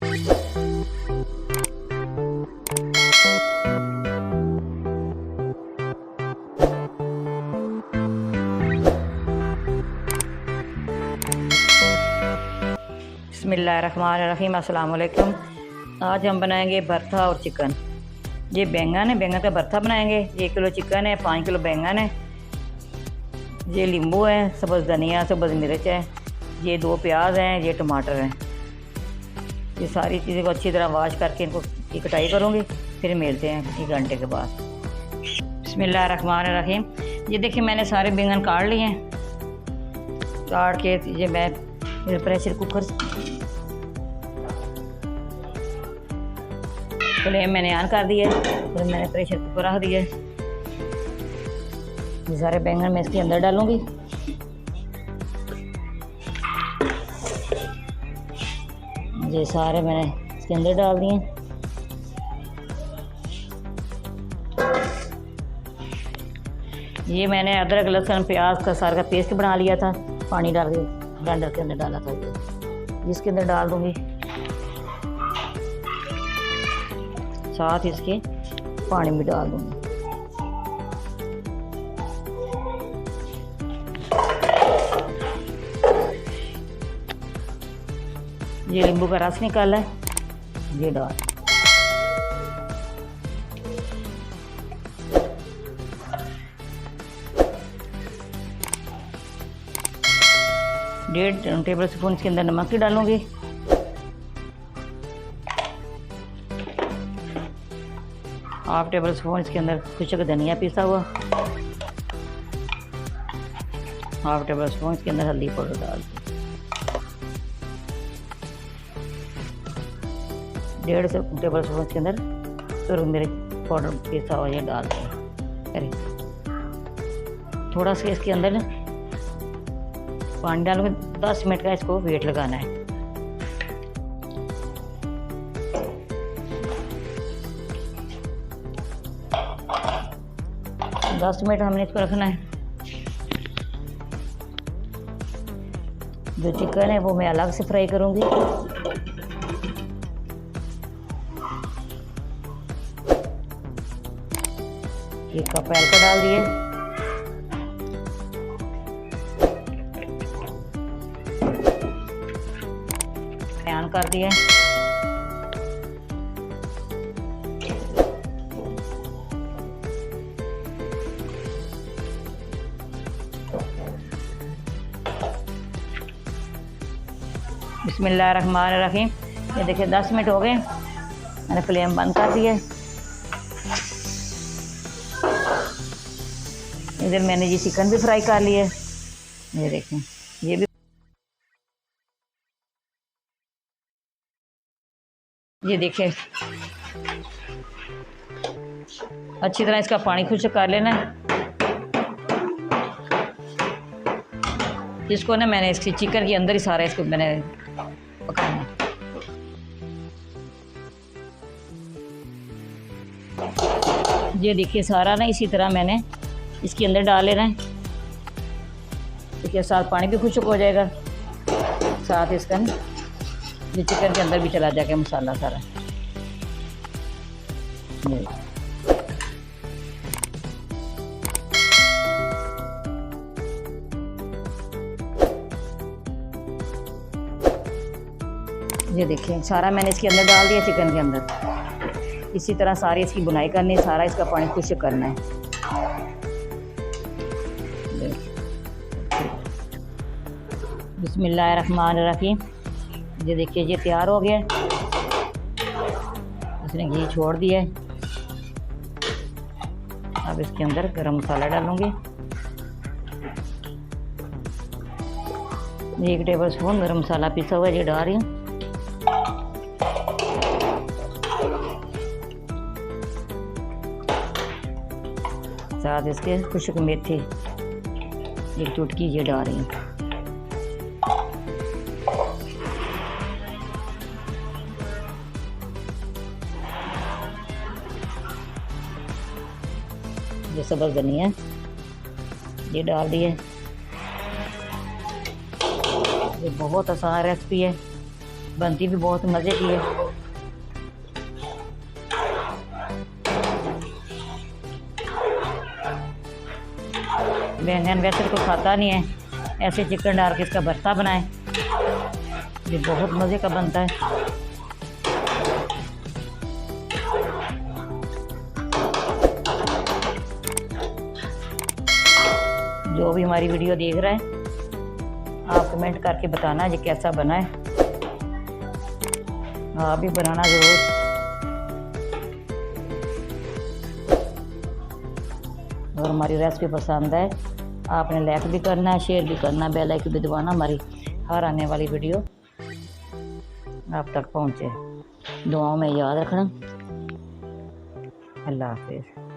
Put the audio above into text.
बिस्मिल्लाहिर्रहमानिर्रहीम। अस्सलाम वालेकुम। आज हम बनाएंगे भरता और चिकन। ये बैंगन है, बैंगन का भरता बनाएंगे। 1 किलो चिकन है, 5 किलो बैंगन है, ये नींबू है, सब्ज़ धनिया, सब्ज़ मिर्च है, ये 2 प्याज हैं, ये टमाटर हैं। ये सारी चीज़ों को अच्छी तरह वॉश करके इनको कटाई करूँगी, फिर मिलते हैं 1 घंटे के बाद। बिस्मिल्लाहिर्रहमानिर्रहीम। ये देखिए मैंने सारे बैंगन काट लिए हैं। काट के ये मैं प्रेशर कुकर फ्लेम मैंने ऑन कर दिया है, फिर मैंने प्रेशर कुकर रख दिया है। ये सारे बैंगन मैं इसके अंदर डालूंगी। ये सारे मैंने इसके अंदर डाल दिए। ये मैंने अदरक लहसुन प्याज का सारा का पेस्ट बना लिया था, पानी डाल के ब्लेंडर के अंदर डाला था। इसके अंदर डाल दूंगी, साथ इसके पानी भी डाल दूंगी। ये नींबू का रस निकाला है, ये डाल। डेढ़ टेबल स्पून इसके अंदर नमक की डालूंगी। हाफ टेबल स्पून इसके अंदर खुशक धनिया पिसा हुआ। हाफ टेबल स्पून इसके अंदर हल्दी पाउडर डाल। 1.5 टेबल स्पून इसके अंदर सुरख मिर्च पाउडर पिसा हुआ ये डाल दें। थोड़ा सा इसके अंदर पानी डाल के 10 मिनट का इसको वेट लगाना है। दस मिनट हमने इसको रखना है। जो चिकन है वो मैं अलग से फ्राई करूंगी। एक कप हल्का डाल दिए। ऑन कर दिए। बिस्मिल्लाहिर्रहमानिर्रहीम। ये देखिए 10 मिनट हो गए, मैंने फ्लेम बंद कर दिया। इधर मैंने ये चिकन भी फ्राई कर लिया। ये देखें, ये भी ये देखिए अच्छी तरह इसका पानी खुश्क कर लेना है। इसको ना मैंने इसकी चिकन के अंदर ही सारा इसको मैंने पकाना। ये देखिए सारा ना इसी तरह मैंने इसके अंदर डाल लेना है। देखिए साथ पानी भी खुश्क हो जाएगा, साथ इसका ना ये चिकन के अंदर भी चला जाएगा मसाला सारा। ये देखिए सारा मैंने इसके अंदर डाल दिया चिकन के अंदर। इसी तरह सारी इसकी बुनाई करनी है, सारा इसका पानी खुश्क करना है। बिस्मिल्लाहिर्रहमानिर्रहीम। ये देखिए ये तैयार हो गया। इसने घी छोड़ दिया है। अब इसके अंदर गरम मसाला डालूंगी। 1 टेबल स्पून गरम मसाला पिसा हुआ ये डाल रही हूँ। साथ इसके खुश्क मेथी 1 चुटकी ये डाल रही हूँ। ये सब्ज़ धनिया ये डाल दिए। ये बहुत आसान रेसिपी है, बनती भी बहुत मज़े की है। बैंगन वैसे तो खाता नहीं है, ऐसे चिकन डाल के इसका भरता बनाएं, ये बहुत मज़े का बनता है। जो भी हमारी वीडियो देख रहा है आप कमेंट करके बताना ये कैसा बना है, आप भी बनाना ज़रूर। और हमारी रेसिपी पसंद है आपने लाइक भी करना है, शेयर भी करना, बेल आइकन भी दबाना, हमारी हर आने वाली वीडियो आप तक पहुँचे। दुआओं में याद रखना। अल्लाह हाफिज़।